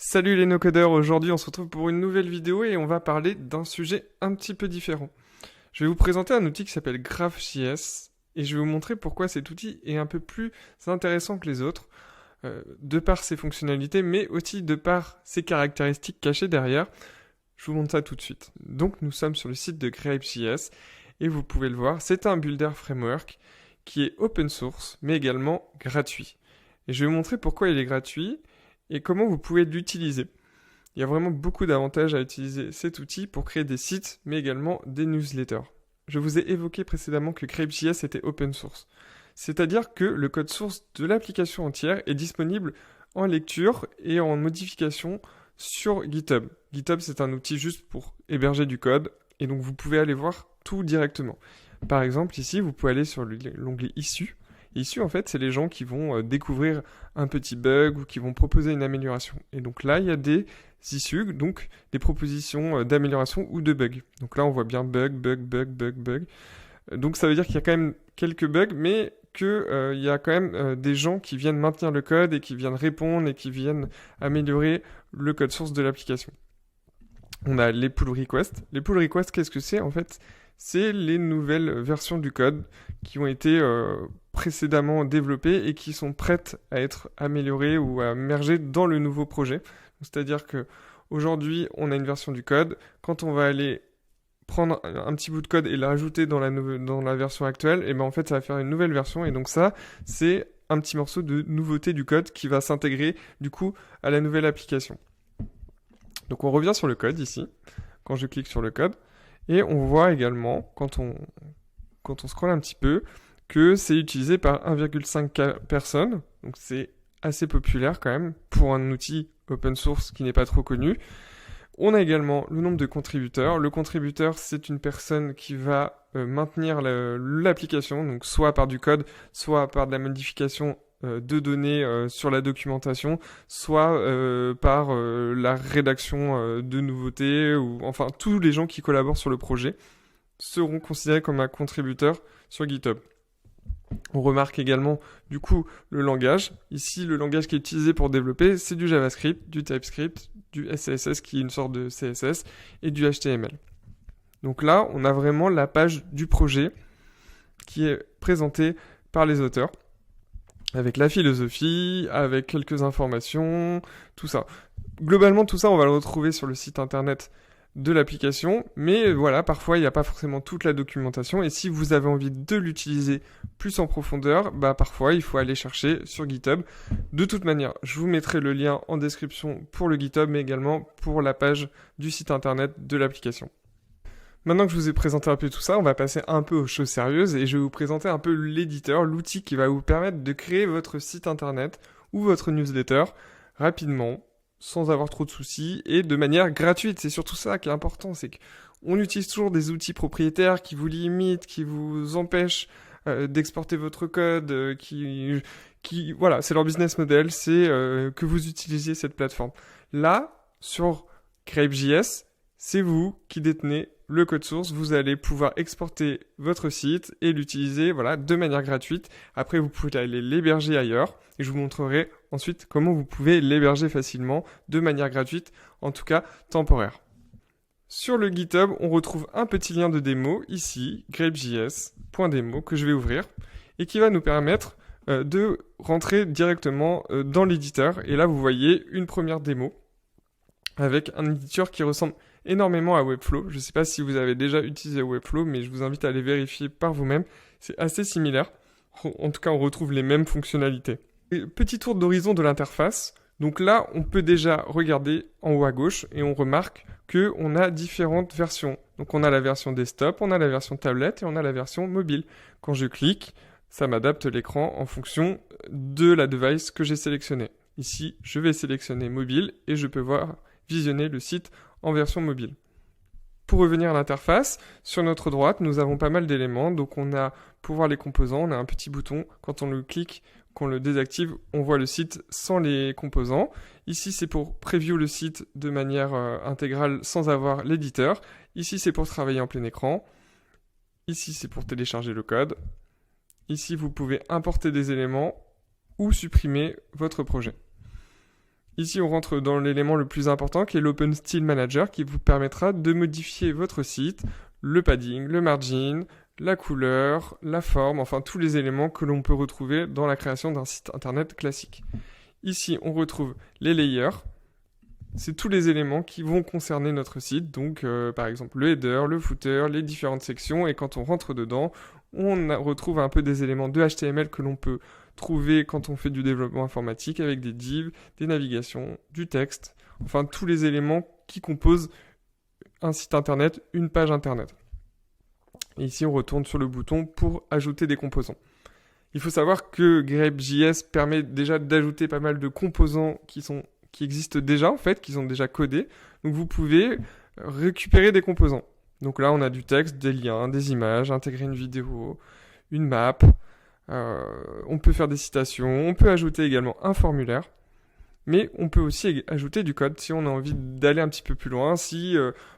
Salut les no-codeurs, aujourd'hui on se retrouve pour une nouvelle vidéo et on va parler d'un sujet un petit peu différent. Je vais vous présenter un outil qui s'appelle GraphJS et je vais vous montrer pourquoi cet outil est un peu plus intéressant que les autres, de par ses fonctionnalités mais aussi de par ses caractéristiques cachées derrière. Je vous montre ça tout de suite. Donc nous sommes sur le site de GraphJS et vous pouvez le voir, c'est un builder framework qui est open source mais également gratuit. Et je vais vous montrer pourquoi il est gratuit et comment vous pouvez l'utiliser. Il y a vraiment beaucoup d'avantages à utiliser cet outil pour créer des sites, mais également des newsletters. Je vous ai évoqué précédemment que GraphJS était open source. C'est-à-dire que le code source de l'application entière est disponible en lecture et en modification sur GitHub. GitHub, c'est un outil juste pour héberger du code, et donc vous pouvez aller voir tout directement. Par exemple, ici, vous pouvez aller sur l'onglet Issues. Issues, en fait, c'est les gens qui vont découvrir un petit bug ou qui vont proposer une amélioration. Et donc là, il y a des issues, donc des propositions d'amélioration ou de bugs. Donc là, on voit bien bug. Donc ça veut dire qu'il y a quand même quelques bugs, mais qu'il y a quand même des gens qui viennent maintenir le code et qui viennent répondre et qui viennent améliorer le code source de l'application. On a les pull requests. Les pull requests, qu'est-ce que c'est en fait ? C'est les nouvelles versions du code qui ont été précédemment développées et qui sont prêtes à être améliorées ou à merger dans le nouveau projet. C'est-à-dire que aujourd'hui, on a une version du code. Quand on va aller prendre un petit bout de code et la rajouter dans la version actuelle, et ben en fait, ça va faire une nouvelle version. Et donc ça, c'est un petit morceau de nouveauté du code qui va s'intégrer du coup à la nouvelle application. Donc on revient sur le code ici, quand je clique sur le code. Et on voit également, quand on scrolle un petit peu, que c'est utilisé par 1,5K personnes. Donc c'est assez populaire quand même pour un outil open source qui n'est pas trop connu. On a également le nombre de contributeurs. Le contributeur, c'est une personne qui va maintenir l'application, donc soit par du code, soit par de la modification de données sur la documentation, soit par la rédaction de nouveautés, ou enfin tous les gens qui collaborent sur le projet seront considérés comme un contributeur sur GitHub. On remarque également du coup le langage. Ici, le langage qui est utilisé pour développer, c'est du JavaScript, du TypeScript, du SCSS qui est une sorte de CSS et du HTML. Donc là, on a vraiment la page du projet qui est présentée par les auteurs, avec la philosophie, avec quelques informations, tout ça. Globalement, tout ça, on va le retrouver sur le site internet de l'application, mais voilà, parfois, il n'y a pas forcément toute la documentation, et si vous avez envie de l'utiliser plus en profondeur, bah parfois, il faut aller chercher sur GitHub. De toute manière, je vous mettrai le lien en description pour le GitHub, mais également pour la page du site internet de l'application. Maintenant que je vous ai présenté un peu tout ça, on va passer un peu aux choses sérieuses et je vais vous présenter un peu l'éditeur, l'outil qui va vous permettre de créer votre site internet ou votre newsletter rapidement, sans avoir trop de soucis et de manière gratuite. C'est surtout ça qui est important, c'est qu'on utilise toujours des outils propriétaires qui vous limitent, qui vous empêchent d'exporter votre code, voilà, c'est leur business model, c'est que vous utilisiez cette plateforme. Là, sur GraphJS, c'est vous qui détenez le code source, vous allez pouvoir exporter votre site et l'utiliser voilà, de manière gratuite. Après, vous pouvez aller l'héberger ailleurs et je vous montrerai ensuite comment vous pouvez l'héberger facilement de manière gratuite, en tout cas temporaire. Sur le GitHub, on retrouve un petit lien de démo ici, grapejs.demo, que je vais ouvrir et qui va nous permettre de rentrer directement dans l'éditeur. Et là, vous voyez une première démo avec un éditeur qui ressemble énormément à Webflow. Je ne sais pas si vous avez déjà utilisé Webflow, mais je vous invite à aller vérifier par vous-même. C'est assez similaire. En tout cas, on retrouve les mêmes fonctionnalités. Et petit tour d'horizon de l'interface. Donc là, on peut déjà regarder en haut à gauche et on remarque qu'on a différentes versions. Donc on a la version desktop, on a la version tablette et on a la version mobile. Quand je clique, ça m'adapte l'écran en fonction de la device que j'ai sélectionné. Ici, je vais sélectionner mobile et je peux visionner le site en version mobile. Pour revenir à l'interface, sur notre droite, nous avons pas mal d'éléments. Donc on a, pour voir les composants, on a un petit bouton. Quand on le clique, qu'on le désactive, on voit le site sans les composants. Ici, c'est pour preview le site de manière intégrale sans avoir l'éditeur. Ici, c'est pour travailler en plein écran. Ici, c'est pour télécharger le code. Ici, vous pouvez importer des éléments ou supprimer votre projet. Ici, on rentre dans l'élément le plus important qui est l'OpenStyle Manager qui vous permettra de modifier votre site, le padding, le margin, la couleur, la forme, enfin tous les éléments que l'on peut retrouver dans la création d'un site internet classique. Ici, on retrouve les layers. C'est tous les éléments qui vont concerner notre site, donc par exemple le header, le footer, les différentes sections, et quand on rentre dedans, retrouve un peu des éléments de HTML que l'on peut trouver quand on fait du développement informatique avec des divs, des navigations, du texte, enfin tous les éléments qui composent un site internet, une page internet. Et ici, on retourne sur le bouton pour ajouter des composants. Il faut savoir que Grape.js permet déjà d'ajouter pas mal de composants qui existent déjà en fait, qui sont déjà codés. Donc vous pouvez récupérer des composants. Donc là, on a du texte, des liens, des images, intégrer une vidéo, une map. On peut faire des citations, on peut ajouter également un formulaire. Mais on peut aussi ajouter du code si on a envie d'aller un petit peu plus loin. Si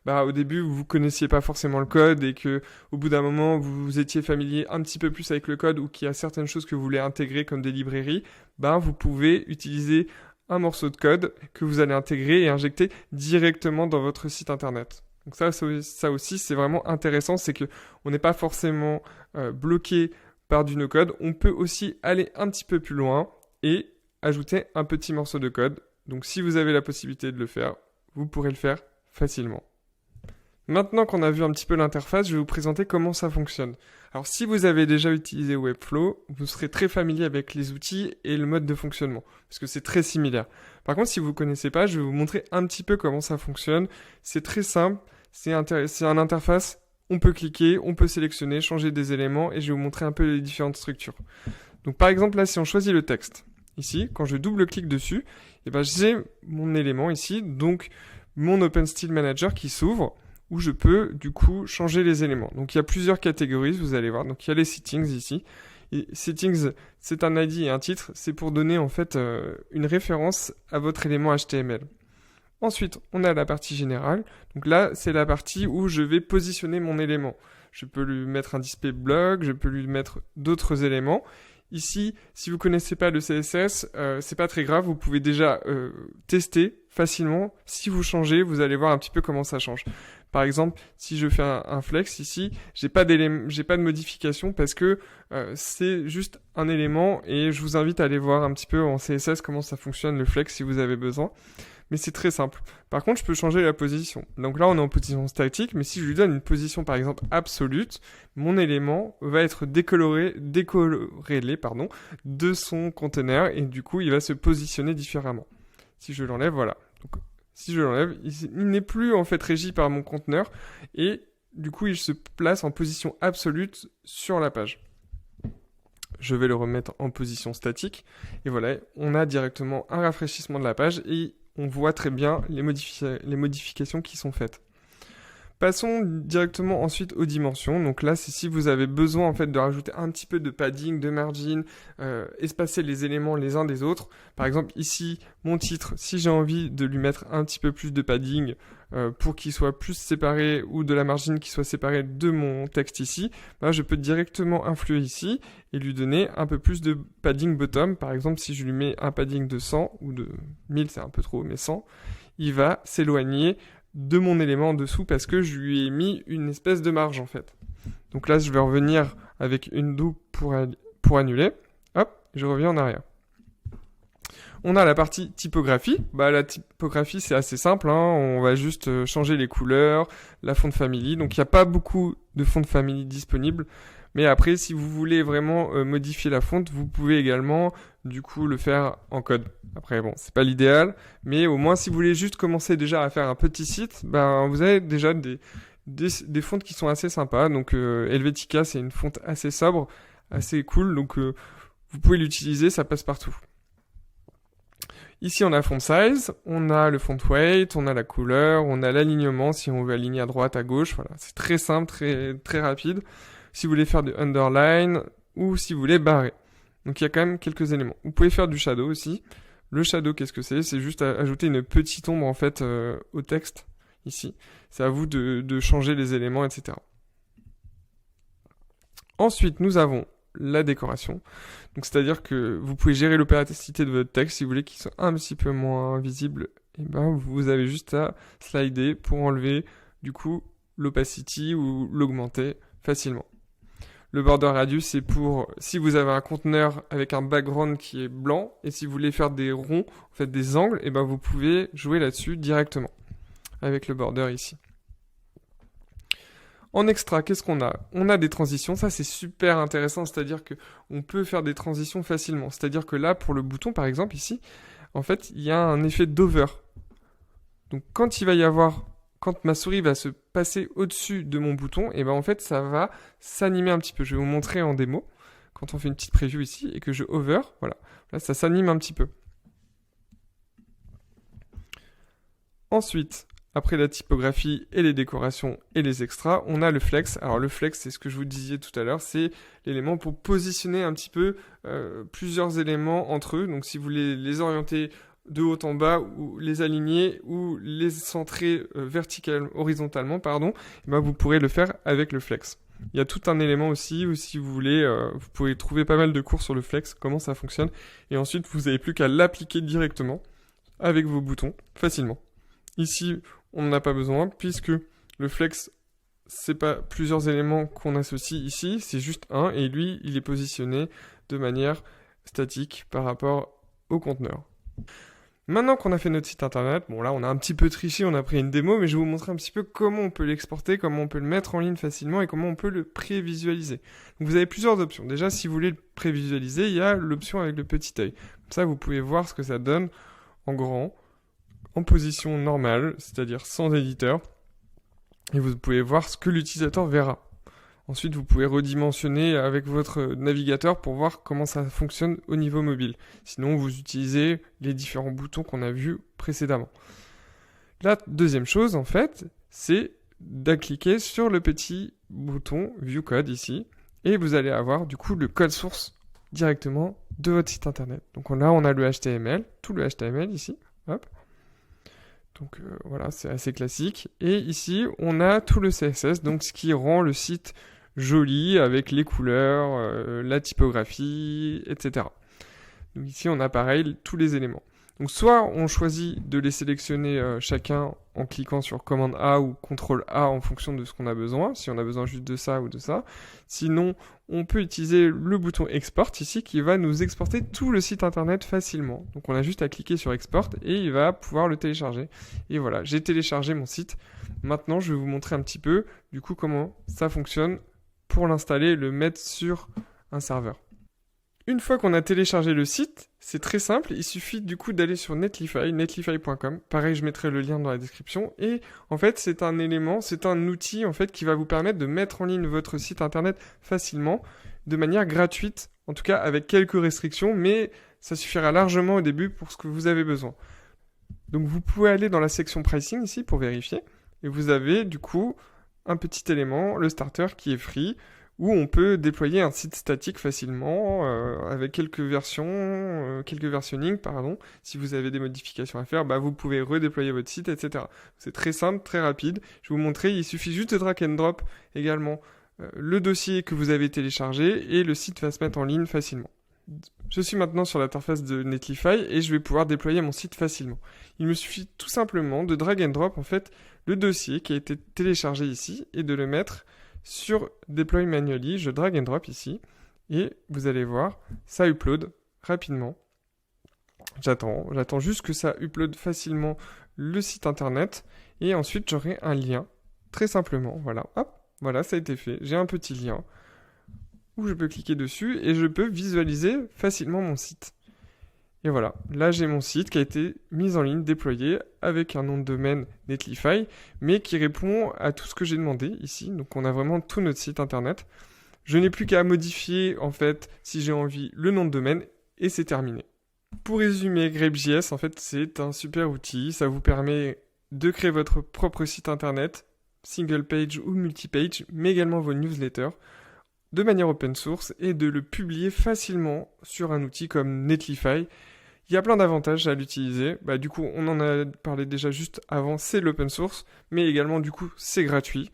au début vous connaissiez pas forcément le code et que au bout d'un moment vous étiez familier un petit peu plus avec le code ou qu'il y a certaines choses que vous voulez intégrer comme des librairies, vous pouvez utiliser un morceau de code que vous allez intégrer et injecter directement dans votre site internet. Donc ça aussi c'est vraiment intéressant, c'est que on n'est pas forcément bloqué par du no-code. On peut aussi aller un petit peu plus loin et ajouter un petit morceau de code. Donc si vous avez la possibilité de le faire, vous pourrez le faire facilement. Maintenant qu'on a vu un petit peu l'interface, je vais vous présenter comment ça fonctionne. Alors si vous avez déjà utilisé Webflow, vous serez très familier avec les outils et le mode de fonctionnement, parce que c'est très similaire. Par contre, si vous ne connaissez pas, je vais vous montrer un petit peu comment ça fonctionne. C'est très simple, c'est un interface, on peut cliquer, on peut sélectionner, changer des éléments, et je vais vous montrer un peu les différentes structures. Donc par exemple là, si on choisit le texte, ici, quand je double-clique dessus, j'ai mon élément ici, donc mon OpenStyle Manager qui s'ouvre, où je peux du coup changer les éléments. Donc il y a plusieurs catégories, vous allez voir. Donc il y a les settings ici. Et settings, c'est un ID et un titre, c'est pour donner en fait une référence à votre élément HTML. Ensuite, on a la partie générale. Donc là, c'est la partie où je vais positionner mon élément. Je peux lui mettre un display block, je peux lui mettre d'autres éléments. Ici, si vous connaissez pas le CSS, c'est pas très grave, vous pouvez déjà tester facilement. Si vous changez, vous allez voir un petit peu comment ça change. Par exemple, si je fais un flex ici, j'ai pas de modification parce que c'est juste un élément et je vous invite à aller voir un petit peu en CSS comment ça fonctionne le flex si vous avez besoin. Mais c'est très simple. Par contre, je peux changer la position. Donc là, on est en position statique, mais si je lui donne une position, par exemple, absolue, mon élément va être décorrélé de son conteneur, et du coup, il va se positionner différemment. Si je l'enlève, voilà. Donc, si je l'enlève, il n'est plus en fait régi par mon conteneur, et du coup, il se place en position absolue sur la page. Je vais le remettre en position statique, et voilà, on a directement un rafraîchissement de la page, et on voit très bien les modifications qui sont faites. Passons directement ensuite aux dimensions. Donc là, c'est si vous avez besoin en fait de rajouter un petit peu de padding, de margin, espacer les éléments les uns des autres. Par exemple, ici, mon titre, si j'ai envie de lui mettre un petit peu plus de padding pour qu'il soit plus séparé ou de la margin qui soit séparée de mon texte ici, je peux directement influer ici et lui donner un peu plus de padding bottom. Par exemple, si je lui mets un padding de 100 ou de 1000, c'est un peu trop, mais 100, il va s'éloigner de mon élément en dessous parce que je lui ai mis une espèce de marge en fait. Donc là, je vais revenir avec une do pour annuler. Hop, je reviens en arrière. On a la partie typographie. La typographie, c'est assez simple. On va juste changer les couleurs, la font family. Donc, il n'y a pas beaucoup de font family disponibles. Mais après, si vous voulez vraiment modifier la fonte, vous pouvez également, du coup, le faire en code. Après, bon, c'est pas l'idéal. Mais au moins, si vous voulez juste commencer déjà à faire un petit site, vous avez déjà des fontes qui sont assez sympas. Donc, Helvetica, c'est une fonte assez sobre, assez cool. Donc, vous pouvez l'utiliser, ça passe partout. Ici, on a font size, on a le font weight, on a la couleur, on a l'alignement si on veut aligner à droite, à gauche. Voilà, c'est très simple, très, très rapide. Si vous voulez faire du underline ou si vous voulez barrer. Donc, il y a quand même quelques éléments. Vous pouvez faire du shadow aussi. Le shadow, qu'est-ce que c'est? C'est juste ajouter une petite ombre en fait au texte ici. C'est à vous de changer les éléments, etc. Ensuite, nous avons la décoration. Donc c'est-à-dire que vous pouvez gérer l'opacité de votre texte si vous voulez qu'il soit un petit peu moins visible. Et ben vous avez juste à slider pour enlever du coup l'opacity ou l'augmenter facilement. Le border radius, c'est pour si vous avez un conteneur avec un background qui est blanc et si vous voulez faire des ronds, en fait des angles, et ben vous pouvez jouer là-dessus directement avec le border ici. En extra, qu'est-ce qu'on a? On a des transitions, ça c'est super intéressant, c'est-à-dire que on peut faire des transitions facilement. C'est-à-dire que là, pour le bouton par exemple ici, en fait, il y a un effet d'over. Donc quand il va y avoir, quand ma souris va se passer au-dessus de mon bouton, et ben en fait ça va s'animer un petit peu. Je vais vous montrer en démo, quand on fait une petite preview ici et que je hover, voilà, là ça s'anime un petit peu. Ensuite, après la typographie et les décorations et les extras, on a le flex. Alors le flex, c'est ce que je vous disais tout à l'heure, c'est l'élément pour positionner un petit peu plusieurs éléments entre eux. Donc si vous voulez les orienter de haut en bas ou les aligner ou les centrer horizontalement, pardon, et ben vous pourrez le faire avec le flex. Il y a tout un élément aussi où si vous voulez, vous pouvez trouver pas mal de cours sur le flex, comment ça fonctionne. Et ensuite, vous n'avez plus qu'à l'appliquer directement avec vos boutons facilement. Ici, on n'en a pas besoin puisque le flex, c'est pas plusieurs éléments qu'on associe ici, c'est juste un et lui, il est positionné de manière statique par rapport au conteneur. Maintenant qu'on a fait notre site internet, bon là on a un petit peu triché, on a pris une démo, mais je vais vous montrer un petit peu comment on peut l'exporter, comment on peut le mettre en ligne facilement et comment on peut le prévisualiser. Donc vous avez plusieurs options. Déjà, si vous voulez le prévisualiser, il y a l'option avec le petit œil. Comme ça, vous pouvez voir ce que ça donne en grand, en position normale, c'est-à-dire sans éditeur, et vous pouvez voir ce que l'utilisateur verra. Ensuite, vous pouvez redimensionner avec votre navigateur pour voir comment ça fonctionne au niveau mobile. Sinon, vous utilisez les différents boutons qu'on a vus précédemment. La deuxième chose, en fait, c'est de cliquer sur le petit bouton View Code ici, et vous allez avoir du coup le code source directement de votre site internet. Donc là, on a le HTML, tout le HTML ici, hop. Donc voilà, c'est assez classique. Et ici, on a tout le CSS, donc ce qui rend le site joli avec les couleurs, la typographie, etc. Donc ici, on a pareil tous les éléments. Donc soit on choisit de les sélectionner chacun en cliquant sur commande A ou CTRL A en fonction de ce qu'on a besoin, si on a besoin juste de ça ou de ça. Sinon, on peut utiliser le bouton Export ici qui va nous exporter tout le site internet facilement. Donc on a juste à cliquer sur Export et il va pouvoir le télécharger. Et voilà, j'ai téléchargé mon site. Maintenant, je vais vous montrer un petit peu du coup comment ça fonctionne pour l'installer et le mettre sur un serveur. Une fois qu'on a téléchargé le site, c'est très simple, il suffit du coup d'aller sur Netlify, netlify.com. Pareil, je mettrai le lien dans la description. Et en fait, c'est un élément, c'est un outil en fait qui va vous permettre de mettre en ligne votre site internet facilement, de manière gratuite, en tout cas avec quelques restrictions, mais ça suffira largement au début pour ce que vous avez besoin. Donc vous pouvez aller dans la section pricing ici pour vérifier, et vous avez du coup un petit élément, le starter qui est free, où on peut déployer un site statique facilement avec quelques versionning, pardon. Si vous avez des modifications à faire, bah, vous pouvez redéployer votre site, etc. C'est très simple, très rapide. Je vais vous montrer, il suffit juste de drag and drop également le dossier que vous avez téléchargé et le site va se mettre en ligne facilement. Je suis maintenant sur l'interface de Netlify et je vais pouvoir déployer mon site facilement. Il me suffit tout simplement de drag and drop en fait le dossier qui a été téléchargé ici et de le mettre sur Deploy Manually, je drag and drop ici, et vous allez voir, ça upload rapidement. J'attends juste que ça upload facilement le site internet, et ensuite j'aurai un lien, très simplement, voilà, hop, voilà, ça a été fait. J'ai un petit lien où je peux cliquer dessus, et je peux visualiser facilement mon site. Et voilà, là j'ai mon site qui a été mis en ligne, déployé avec un nom de domaine Netlify, mais qui répond à tout ce que j'ai demandé ici. Donc on a vraiment tout notre site internet. Je n'ai plus qu'à modifier en fait, si j'ai envie, le nom de domaine et c'est terminé. Pour résumer, Grapes.js en fait c'est un super outil. Ça vous permet de créer votre propre site internet, single page ou multi-page, mais également vos newsletters, de manière open source et de le publier facilement sur un outil comme Netlify. Il y a plein d'avantages à l'utiliser. Bah, du coup, on en a parlé déjà juste avant, c'est l'open source, mais également du coup, c'est gratuit.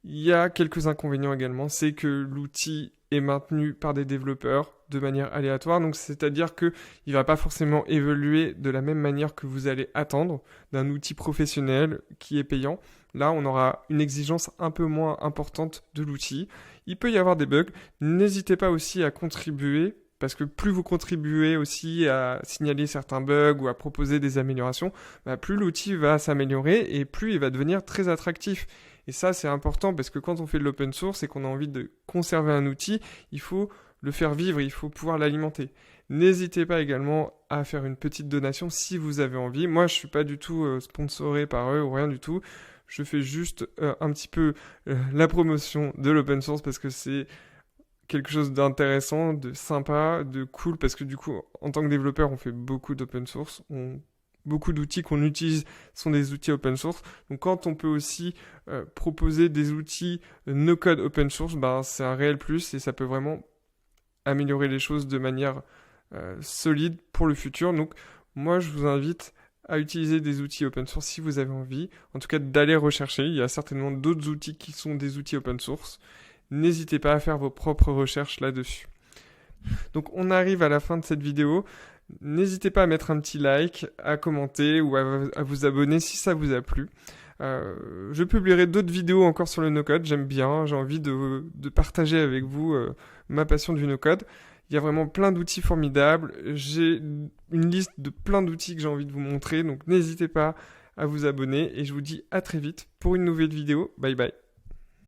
Il y a quelques inconvénients également, c'est que l'outil est maintenu par des développeurs de manière aléatoire. Donc, c'est-à-dire qu'il ne va pas forcément évoluer de la même manière que vous allez attendre d'un outil professionnel qui est payant. Là, on aura une exigence un peu moins importante de l'outil. Il peut y avoir des bugs. N'hésitez pas aussi à contribuer, parce que plus vous contribuez aussi à signaler certains bugs ou à proposer des améliorations, plus l'outil va s'améliorer et plus il va devenir très attractif. Et ça, c'est important parce que quand on fait de l'open source et qu'on a envie de conserver un outil, il faut le faire vivre, il faut pouvoir l'alimenter. N'hésitez pas également à faire une petite donation si vous avez envie. Moi, je ne suis pas du tout sponsoré par eux ou rien du tout. Je fais juste un petit peu la promotion de l'open source parce que c'est quelque chose d'intéressant, de sympa, de cool, parce que du coup, en tant que développeur, on fait beaucoup d'open source. Beaucoup d'outils qu'on utilise sont des outils open source. Donc quand on peut aussi proposer des outils no-code open source, c'est un réel plus et ça peut vraiment améliorer les choses de manière solide pour le futur. Donc moi, je vous invite à utiliser des outils open source si vous avez envie. En tout cas, d'aller rechercher. Il y a certainement d'autres outils qui sont des outils open source. N'hésitez pas à faire vos propres recherches là-dessus. Donc on arrive à la fin de cette vidéo. N'hésitez pas à mettre un petit like, à commenter ou à vous abonner si ça vous a plu. Je publierai d'autres vidéos encore sur le no-code, j'aime bien, j'ai envie de partager avec vous ma passion du no-code. Il y a vraiment plein d'outils formidables, j'ai une liste de plein d'outils que j'ai envie de vous montrer, donc n'hésitez pas à vous abonner et je vous dis à très vite pour une nouvelle vidéo. Bye bye.